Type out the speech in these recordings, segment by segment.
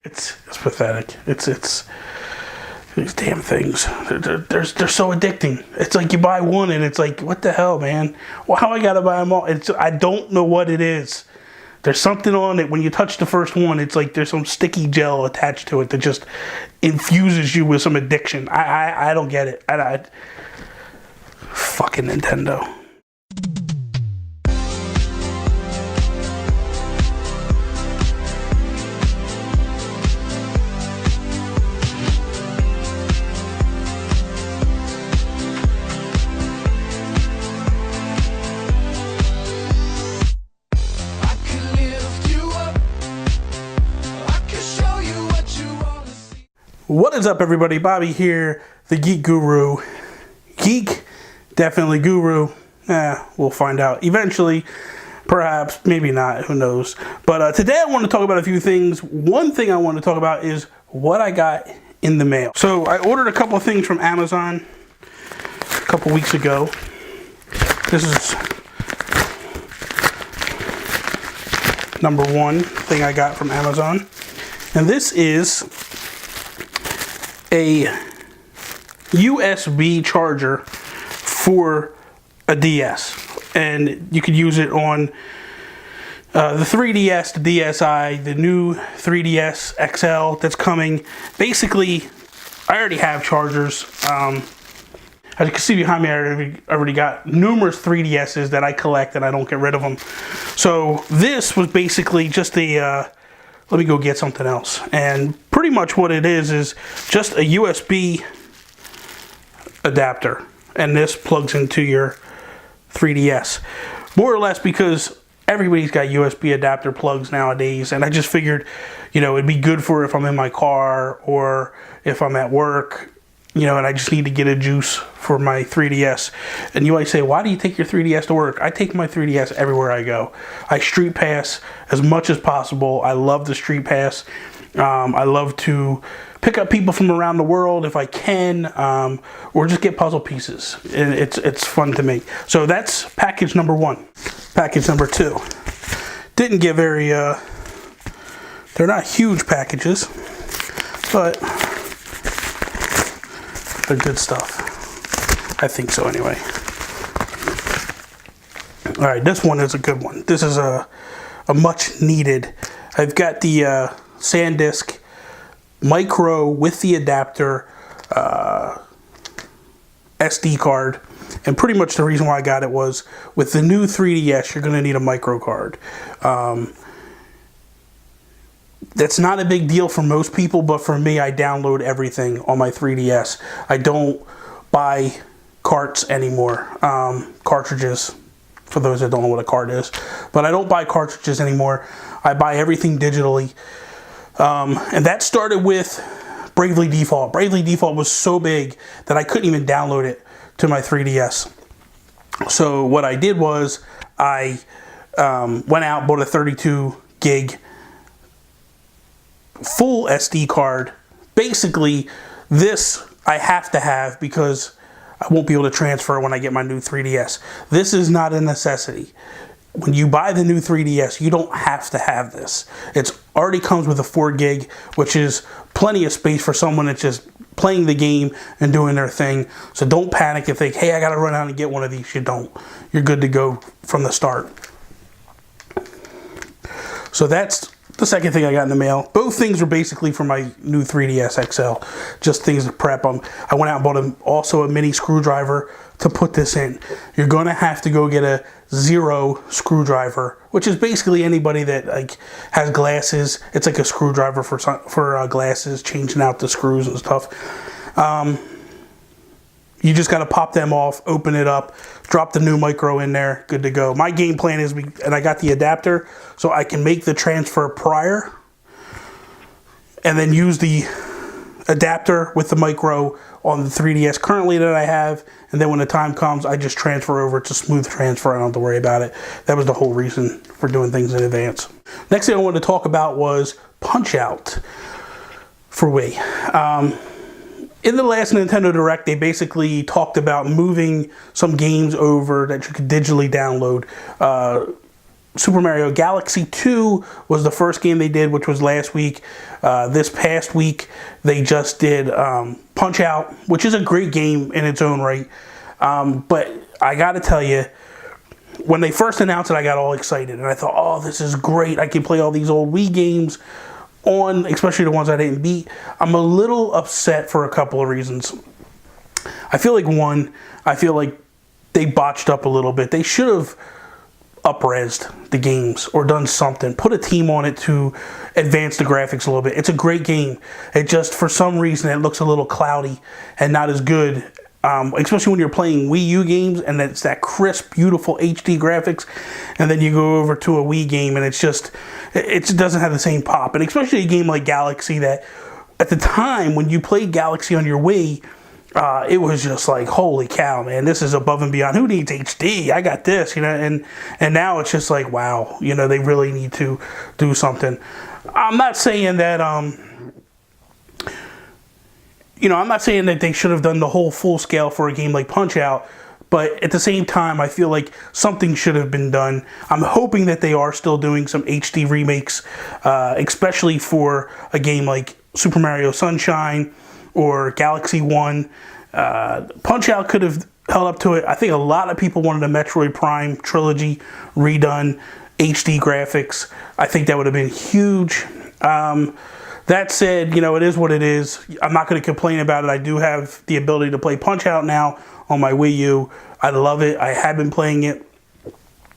It's pathetic. It's these damn things. They're so addicting. It's like you buy one and it's like, what the hell, man? Well, how I gotta buy them all? I don't know what it is. There's something on it. When you touch the first one, it's like there's some sticky gel attached to it that just infuses you with some addiction. I don't get it. Fucking Nintendo. What is up, everybody? Bobby here, the Geek Guru. Geek, definitely Guru. We'll find out eventually. Perhaps, maybe not, who knows. But today I want to talk about a few things. One thing I want to talk about is what I got in the mail. So I ordered a couple of things from Amazon a couple weeks ago. This is number one thing I got from Amazon. And this is a USB charger for a DS, and you could use it on the 3DS, the DSi, the new 3DS XL that's coming. Basically, I already have chargers. As you can see behind me, I already got numerous 3DSs that I collect and I don't get rid of them. So this was basically just a let me go get something else. And pretty much what it is just a USB adapter. And this plugs into your 3DS. More or less because everybody's got USB adapter plugs nowadays. And I just figured, it'd be good for if I'm in my car or if I'm at work, and I just need to get a juice for my 3DS. And you might say, why do you take your 3DS to work? I take my 3DS everywhere I go. I street pass as much as possible. I love the street pass. I love to pick up people from around the world if I can, or just get puzzle pieces. It's fun to me. So that's package number one. Package number two. Didn't get very, they're not huge packages, but they're good stuff. I think so anyway. Alright, this one is a good one. This is a much needed. I've got the SanDisk Micro with the adapter SD card. And pretty much the reason why I got it was with the new 3DS, you're going to need a micro card. That's not a big deal for most people, but for me, I download everything on my 3DS. I don't buy carts anymore. Cartridges, for those that don't know what a cart is. But I don't buy cartridges anymore. I buy everything digitally. And that started with Bravely Default. Bravely Default was so big that I couldn't even download it to my 3DS. So what I did was I went out, bought a 32 gig full SD card. Basically, this I have to have because I won't be able to transfer when I get my new 3DS. This is not a necessity. When you buy the new 3DS, you don't have to have this. It already comes with a 4 gig, which is plenty of space for someone that's just playing the game and doing their thing. So don't panic and think, hey, I gotta run out and get one of these. You don't. You're good to go from the start. So that's the second thing I got in the mail. Both things are basically for my new 3DS XL. Just things to prep them. I went out and bought also a mini screwdriver to put this in. You're going to have to go get a zero screwdriver, which is basically anybody that has glasses. It's like a screwdriver for glasses, changing out the screws and stuff. You just got to pop them off, open it up, drop the new micro in there, good to go. My game plan is, and I got the adapter, so I can make the transfer prior and then use the adapter with the micro on the 3DS currently that I have, and then when the time comes, I just transfer over. It's a smooth transfer. I don't have to worry about it. That was the whole reason for doing things in advance. Next thing I wanted to talk about was Punch-Out for Wii. In the last Nintendo Direct, they basically talked about moving some games over that you could digitally download Super Mario Galaxy 2 was the first game they did, which was last week. This past week, they just did Punch-Out!, which is a great game in its own right. But I got to tell you, when they first announced it, I got all excited. And I thought, oh, this is great. I can play all these old Wii games on, especially the ones I didn't beat. I'm a little upset for a couple of reasons. I feel like they botched up a little bit. They should have up-resed the games or done something. Put a team on it to advance the graphics a little bit. It's a great game. It just, for some reason, it looks a little cloudy and not as good. Especially when you're playing Wii U games and it's that crisp, beautiful HD graphics, and then you go over to a Wii game and it just doesn't have the same pop. And especially a game like Galaxy that, at the time, when you played Galaxy on your Wii, it was just like, holy cow, man, this is above and beyond. Who needs HD? I got this, and now it's just like, wow, they really need to do something. I'm not saying that, I'm not saying that they should have done the whole full scale for a game like Punch-Out!, but at the same time, I feel like something should have been done. I'm hoping that they are still doing some HD remakes, especially for a game like Super Mario Sunshine or Galaxy 1. Punch-Out! Could have held up to it. I think a lot of people wanted a Metroid Prime trilogy redone, HD graphics. I think that would have been huge. That said, it is what it is. I'm not going to complain about it. I do have the ability to play Punch-Out! Now on my Wii U. I love it. I have been playing it.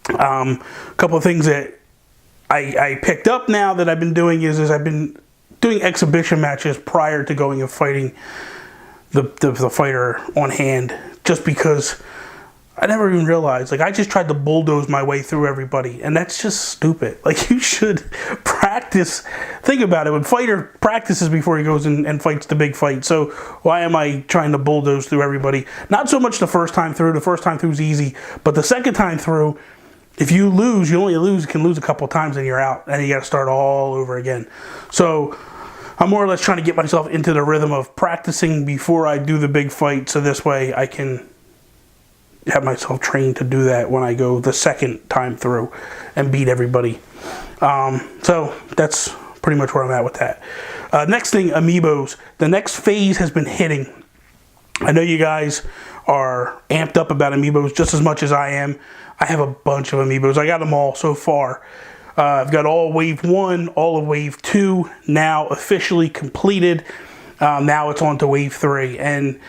A couple of things that I picked up now that I've been doing is I've been doing exhibition matches prior to going and fighting the fighter on hand, just because I never even realized. I just tried to bulldoze my way through everybody, and that's just stupid. You should practice. Think about it. When fighter practices before he goes and fights the big fight. So why am I trying to bulldoze through everybody? Not so much the first time through. The first time through is easy, but the second time through, if you lose, you can lose a couple times and you're out, and you got to start all over again. So I'm more or less trying to get myself into the rhythm of practicing before I do the big fight, so this way I can have myself trained to do that when I go the second time through and beat everybody. So that's pretty much where I'm at with that. Next thing, Amiibos. The next phase has been hitting. I know you guys are amped up about Amiibos just as much as I am. I have a bunch of Amiibos. I got them all so far. I've got all of Wave 1, all of Wave 2 now officially completed. Now it's on to Wave 3. And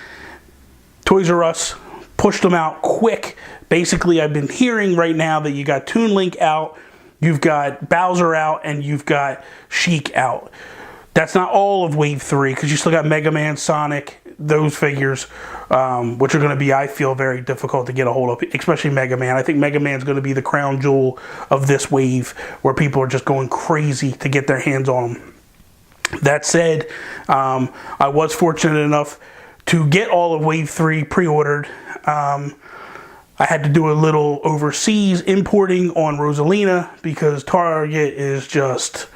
Toys R Us pushed them out quick. Basically, I've been hearing right now that you got Toon Link out, you've got Bowser out, and you've got Sheik out. That's not all of Wave 3, because you still got Mega Man, Sonic, those figures, which are going to be, I feel, very difficult to get a hold of, especially Mega Man. I think Mega Man's going to be the crown jewel of this wave, where people are just going crazy to get their hands on them. That said, I was fortunate enough to get all of Wave 3 pre-ordered. I had to do a little overseas importing on Rosalina because Target is just...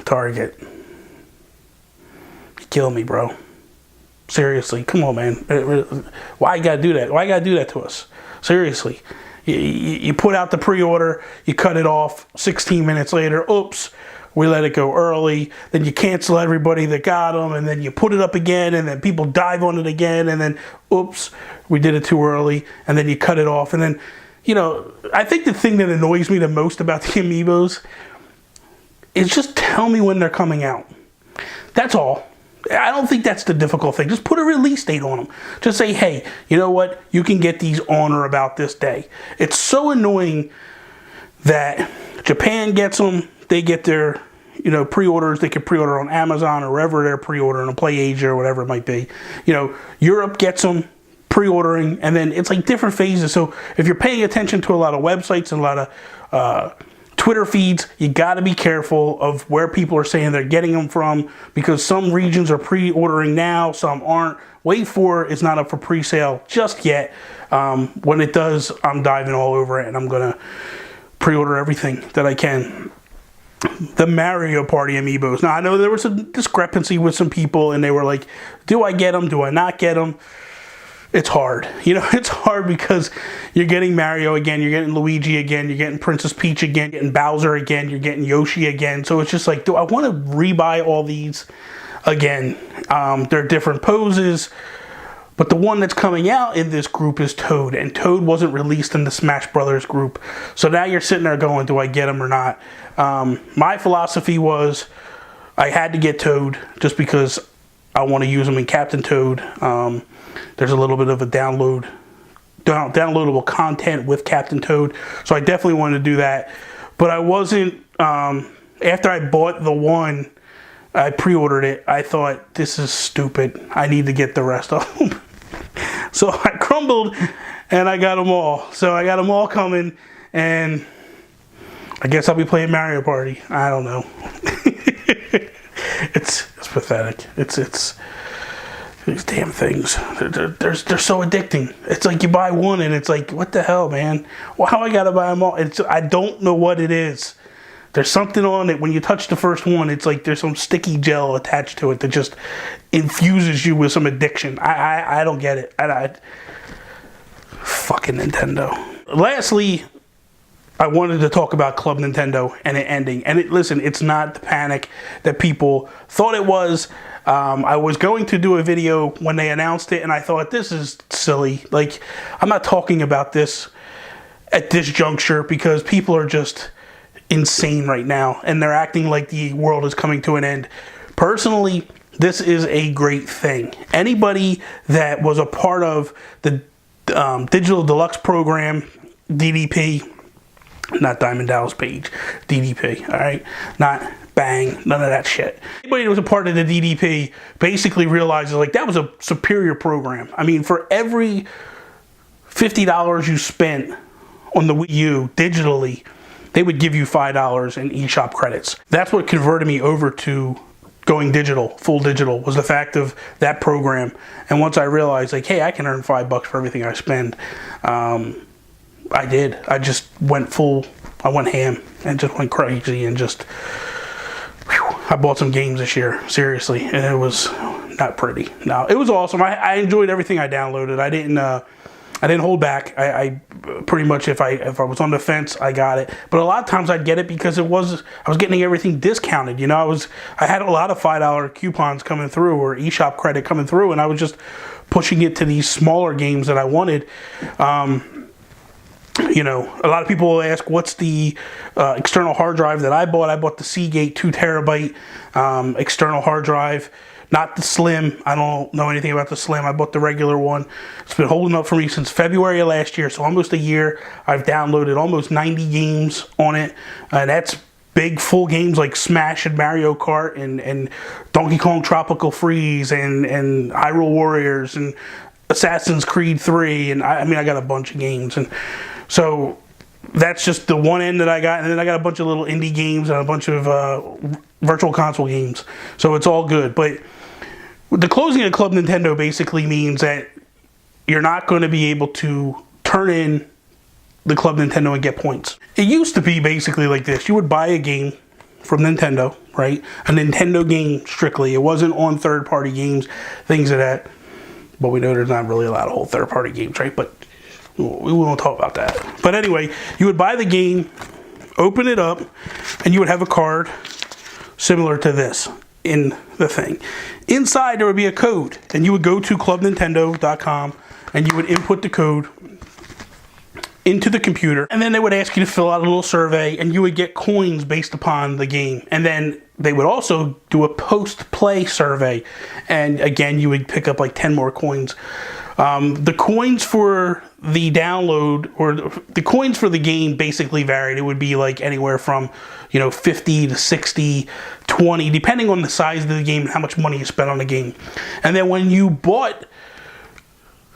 Target. You kill me, bro. Seriously, come on, man. Why you gotta do that? Why you gotta do that to us? Seriously. You put out the pre-order, you cut it off, 16 minutes later, oops, we let it go early, then you cancel everybody that got them, and then you put it up again, and then people dive on it again, and then, oops, we did it too early, and then you cut it off, and then, I think the thing that annoys me the most about the Amiibos is just tell me when they're coming out. That's all. I don't think that's the difficult thing. Just put a release date on them. Just say, hey, you know what? You can get these on or about this day. It's so annoying that Japan gets them. They get their, pre-orders. They can pre-order on Amazon or wherever they're pre-ordering, on PlayAsia or whatever it might be. Europe gets them pre-ordering, and then it's like different phases. So if you're paying attention to a lot of websites and a lot of Twitter feeds, you got to be careful of where people are saying they're getting them from, because some regions are pre-ordering now, some aren't. Wave 4 is not up for pre-sale just yet. When it does, I'm diving all over it, and I'm going to pre-order everything that I can. The Mario Party Amiibos. Now, I know there was a discrepancy with some people, and they were like, do I get them? Do I not get them? it's hard. You know, it's hard because you're getting Mario again, you're getting Luigi again, you're getting Princess Peach again, you're getting Bowser again, you're getting Yoshi again. So it's just like, do I want to rebuy all these again? They're different poses, but the one that's coming out in this group is Toad, and Toad wasn't released in the Smash Brothers group. So now you're sitting there going, do I get him or not? My philosophy was I had to get Toad just because I want to use him in Captain Toad. There's a little bit of a downloadable content with Captain Toad, so I definitely wanted to do that. But I wasn't, after I bought the one, I pre-ordered it, I thought, this is stupid. I need to get the rest of them. So I crumbled and I got them all. So I got them all coming, and I guess I'll be playing Mario Party. I don't know. It's pathetic. It's these damn things. They're so addicting. It's like you buy one and it's like, what the hell, man? Well, how I gotta buy them all? I don't know what it is. There's something on it. When you touch the first one, it's like there's some sticky gel attached to it that just infuses you with some addiction. I don't get it. Fucking Nintendo. Lastly, I wanted to talk about Club Nintendo and it ending. And listen, it's not the panic that people thought it was. I was going to do a video when they announced it, and I thought, this is silly. Like, I'm not talking about this at this juncture because people are just insane right now, and they're acting like the world is coming to an end. Personally, this is a great thing. Anybody that was a part of the Digital Deluxe program, DDP, not Diamond Dallas Page, DDP, all right? Not Bang, none of that shit. Anybody that was a part of the DDP basically realizes, like, that was a superior program. I mean, for every $50 you spent on the Wii U digitally, they would give you $5 in eShop credits. That's what converted me over to going digital, full digital, was the fact of that program. And once I realized, like, hey, I can earn $5 for everything I spend, I did. I just went full, I went ham and just went crazy and just, whew, I bought some games this year, seriously, and it was not pretty. No, it was awesome. I enjoyed everything I downloaded. I didn't hold back. I pretty much, if I was on the fence, I got it. But a lot of times I'd get it because I was getting everything discounted. You know, I had a lot of $5 coupons coming through or eShop credit coming through, and I was just pushing it to these smaller games that I wanted. You know, a lot of people will ask, what's the external hard drive that I bought? I bought the Seagate 2 terabyte external hard drive. Not the Slim. I don't know anything about the Slim. I bought the regular one. It's been holding up for me since February of last year, so almost a year. I've downloaded almost 90 games on it. That's big, full games like Smash and Mario Kart and Donkey Kong Tropical Freeze and Hyrule Warriors and Assassin's Creed 3. And I mean, I got a bunch of games. And so that's just the one end that I got. And then I got a bunch of little indie games and a bunch of virtual console games. So it's all good. But the closing of Club Nintendo basically means that you're not going to be able to turn in the Club Nintendo and get points. It used to be basically like this. You would buy a game from Nintendo, right? A Nintendo game strictly. It wasn't on third-party games, things of that. But we know there's not really a lot of whole third-party games, right? But we won't talk about that. But anyway, you would buy the game, open it up, and you would have a card similar to this in the thing. Inside there would be a code, and you would go to clubnintendo.com and you would input the code into the computer, and then they would ask you to fill out a little survey, and you would get coins based upon the game. And then they would also do a post-play survey, and again you would pick up like 10 more coins. The coins for the download, or the coins for the game, basically varied. It would be like anywhere from, you know, 50 to 60, 20, depending on the size of the game and how much money you spent on the game. And then when you put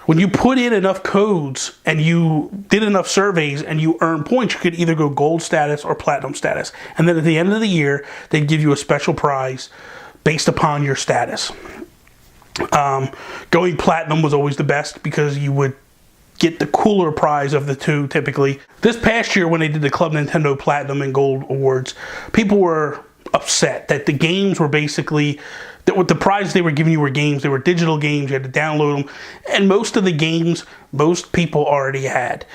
in enough codes and you did enough surveys and you earned points, you could either go gold status or platinum status. And then at the end of the year, they'd give you a special prize based upon your status. Going platinum was always the best because you would get the cooler prize of the two typically. This past year when they did the Club Nintendo Platinum and Gold Awards, people were upset that the games were basically With the prize they were giving you were games. They were digital games. You had to download them. And most of the games, most people already had.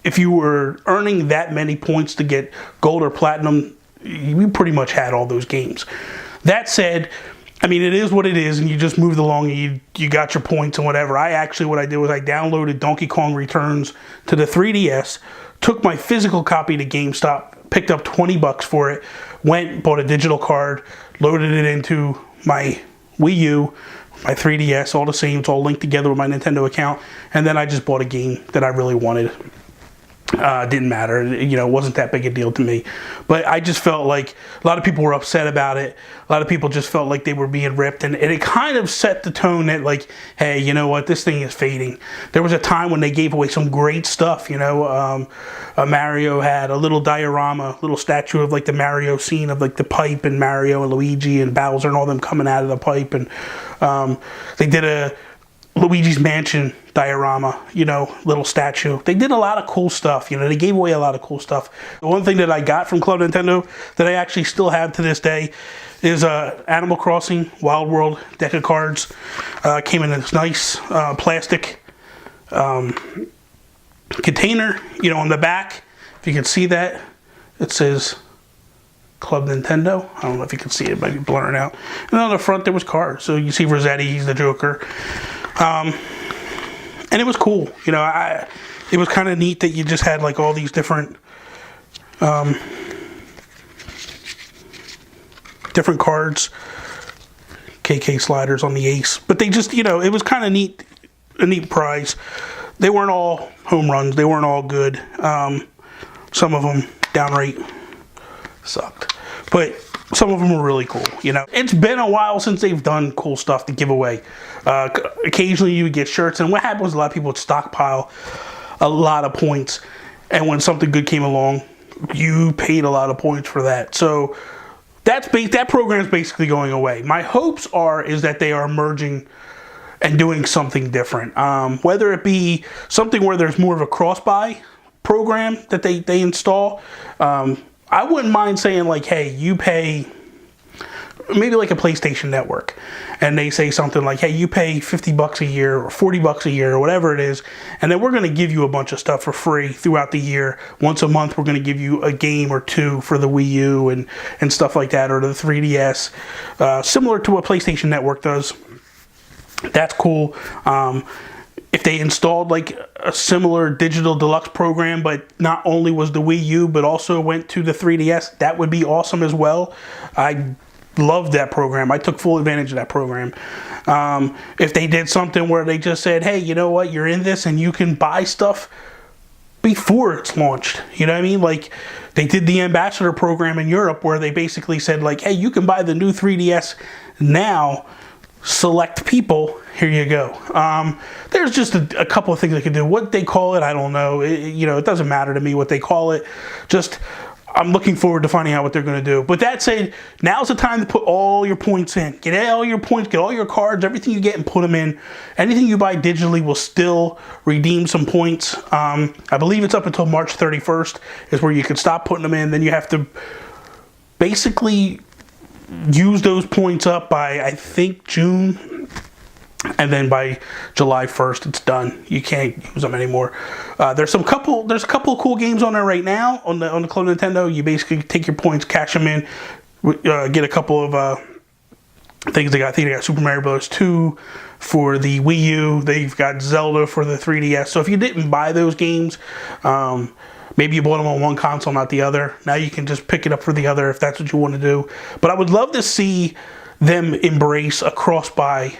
If you were earning that many points to get gold or platinum, you pretty much had all those games. That said, I mean, it is what it is, and you just moved along and you got your points and whatever. What I did was I downloaded Donkey Kong Returns to the 3DS, took my physical copy to GameStop, picked up $20 for it, went, bought a digital card, loaded it into my Wii U, my 3DS, all the same. It's all linked together with my Nintendo account, and then I just bought a game that I really wanted. Didn't matter, it wasn't that big a deal to me. But I just felt like a lot of people were upset about it. A lot of people just felt like they were being ripped, and it kind of set the tone that, like, hey, you know what, this thing is fading. There was a time when they gave away some great stuff. Mario had a little diorama, little statue of like the Mario scene of like the pipe and Mario and Luigi and Bowser and all them coming out of the pipe, and they did a Luigi's Mansion diorama, little statue. They did a lot of cool stuff. They gave away a lot of cool stuff. The one thing that I got from Club Nintendo that I actually still have to this day is Animal Crossing Wild World deck of cards. Came in this nice plastic container. On the back, if you can see that, it says Club Nintendo. I don't know if you can see it. It might be blurring out. And on the front, there was cards. So you see Rossetti, he's the Joker. And it was cool. It was kind of neat that you just had like all these different cards. KK sliders on the ace. But they just, it was kind of neat, a neat prize. They weren't all home runs. They weren't all good. Some of them downright sucked. But some of them were really cool. It's been a while since they've done cool stuff to give away. Occasionally you would get shirts, and what happened was a lot of people would stockpile a lot of points, and when something good came along, you paid a lot of points for that. So that program is basically going away. My hopes is that they are merging and doing something different. Whether it be something where there's more of a cross-buy program that they install. I wouldn't mind saying like, hey, you pay maybe like a PlayStation Network, and they say something like, hey, you pay $50 a year or $40 a year or whatever it is, and then we're going to give you a bunch of stuff for free throughout the year. Once a month, we're going to give you a game or two for the Wii U and stuff like that, or the 3DS, similar to what PlayStation Network does. That's cool. If they installed like a similar digital deluxe program, but not only was the Wii U, but also went to the 3DS, that would be awesome as well. I loved that program. I took full advantage of that program. If they did something where they just said, hey, you know what, you're in this and you can buy stuff before it's launched. You know what I mean? Like they did the ambassador program in Europe where they basically said like, hey, you can buy the new 3DS now. Select people, here you go. There's just a couple of things they could do. What they call it, I don't know. It doesn't matter to me what they call it. Just, I'm looking forward to finding out what they're going to do. But that said, now's the time to put all your points in. Get all your points, get all your cards, everything you get, and put them in. Anything you buy digitally will still redeem some points. I believe it's up until March 31st is where you can stop putting them in. Then you have to basically use those points up by, I think, June, and then by July 1st it's done. You can't use them anymore. There's a couple of cool games on there right now on the Club Nintendo. You basically take your points, cash them in, get a couple of things they got. I think they got Super Mario Bros. 2 for the Wii U. They've got Zelda for the 3DS. So if you didn't buy those games, maybe you bought them on one console, not the other. Now you can just pick it up for the other if that's what you want to do. But I would love to see them embrace a cross-buy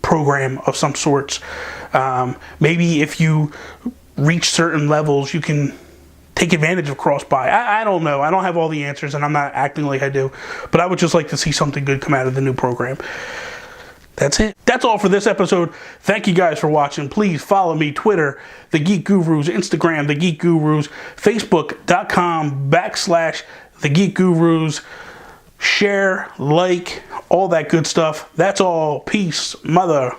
program of some sorts. Maybe if you reach certain levels, you can take advantage of cross-buy. I don't know. I don't have all the answers, and I'm not acting like I do. But I would just like to see something good come out of the new program. That's it. That's all for this episode. Thank you guys for watching. Please follow me, Twitter, The Geek Gurus, Instagram, The Geek Gurus, Facebook.com/The Geek Gurus. Share, like, all that good stuff. That's all. Peace, mother.